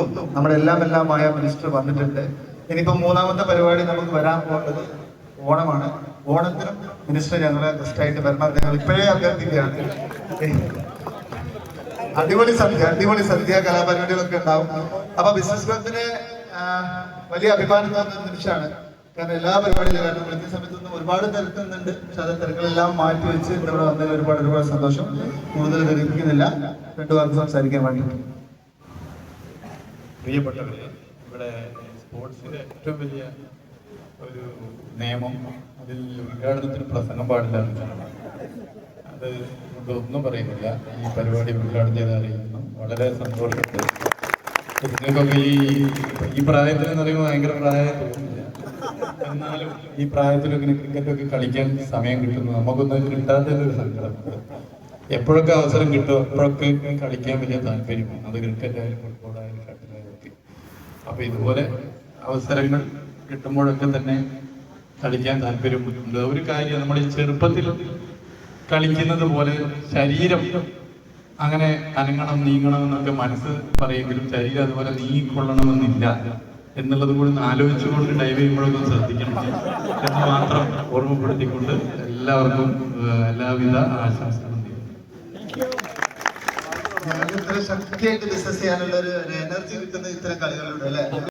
മുത്തും നമ്മുടെ എല്ലാമായ മിനിസ്റ്റർ വന്നിട്ടുണ്ട്. ഇനിയിപ്പോ മൂന്നാമത്തെ പരിപാടി നമുക്ക് വരാൻ പോകുന്നത് ഓണമാണ്. ഓണത്തിനും മിനിസ്റ്റർ ഞങ്ങളെ ഗസ്റ്റായിട്ട് വരണം. ഞങ്ങൾ ഇപ്പോഴേ അഭ്യർത്ഥിക്കുകയാണ്. അടിപൊളി സദ്യ കലാപരിപാടികളൊക്കെ ഉണ്ടാവും. അപ്പൊ ബിസിനസ് ക്ലബിന് വലിയ അഭിമാനം തോന്നുന്ന നിമിഷമാണ്. കാരണം എല്ലാ പരിപാടിയിലും, കാരണം വിളിക്കുന്ന സമയത്തൊന്നും ഒരുപാട് തിരക്കുന്നുണ്ട്. പക്ഷെ അത് തിരക്കുകളെല്ലാം മാറ്റി വെച്ച് ഇവിടെ വന്നതിൽ ഒരുപാട് സന്തോഷം. കൂടുതൽ ധരിപ്പിക്കുന്നില്ല, രണ്ടു വാക്ക് സംസാരിക്കാൻ വേണ്ടി. പ്രിയപ്പെട്ടവരെ, ഇവിടെ സ്പോർട്സിന്റെ ഏറ്റവും വലിയ ഒരു നിയമം, അതിൽ ഉദ്ഘാടനത്തിന് പ്രസംഗം പാടില്ല എന്നാണ്. അത് ഒന്നും പറയുന്നില്ല. ഈ പരിപാടി ഉദ്ഘാടനം ചെയ്ത് അറിയുന്നു. വളരെ സന്തോഷമുണ്ട്. നിങ്ങൾക്കൊക്കെ ഈ പ്രായത്തിൽ എന്ന് പറയുമ്പോൾ ഭയങ്കര പ്രായം തോന്നുന്നില്ല. എന്നാലും ഈ പ്രായത്തിലൊക്കെ ക്രിക്കറ്റൊക്കെ കളിക്കാൻ സമയം കിട്ടുന്നു. നമുക്കൊന്നും കിട്ടാത്തൊരു സങ്കടമുണ്ട്. എപ്പോഴൊക്കെ അവസരം കിട്ടും അപ്പോഴൊക്കെ കളിക്കാൻ വലിയ താല്പര്യമാണ്. അത് ക്രിക്കറ്റായാലും ഫുട്ബോളായാലും ഷട്ടിലായാലും ഒക്കെ. അപ്പൊ ഇതുപോലെ അവസരങ്ങൾ കിട്ടുമ്പോഴൊക്കെ തന്നെ കളിക്കാൻ താല്പര്യമുണ്ട്. ഒരു കാര്യം, നമ്മൾ ഈ ചെറുപ്പത്തിൽ കളിക്കുന്നത് പോലെ ശരീരം അങ്ങനെ അനങ്ങണം നീങ്ങണം എന്നൊക്കെ മനസ്സ് പറയുമെങ്കിലും ശരീരം അതുപോലെ നീങ്ങിക്കൊള്ളണമെന്നില്ല എന്നുള്ളത് കൂടി ആലോചിച്ചുകൊണ്ട് ഡൈവ് ചെയ്യുമ്പോഴൊക്കെ ശ്രദ്ധിക്കണം എന്ന് മാത്രം ഓർമ്മപ്പെടുത്തിക്കൊണ്ട് എല്ലാവർക്കും എല്ലാവിധ ആശംസകളും ഞങ്ങൾക്ക് ഇത്ര ശക്തിയായിട്ട് ബിസിനസ് ചെയ്യാനുള്ള ഒരു എനർജി കിട്ടുന്ന ഇത്തരം കളികളിലൂടെ അല്ലെ.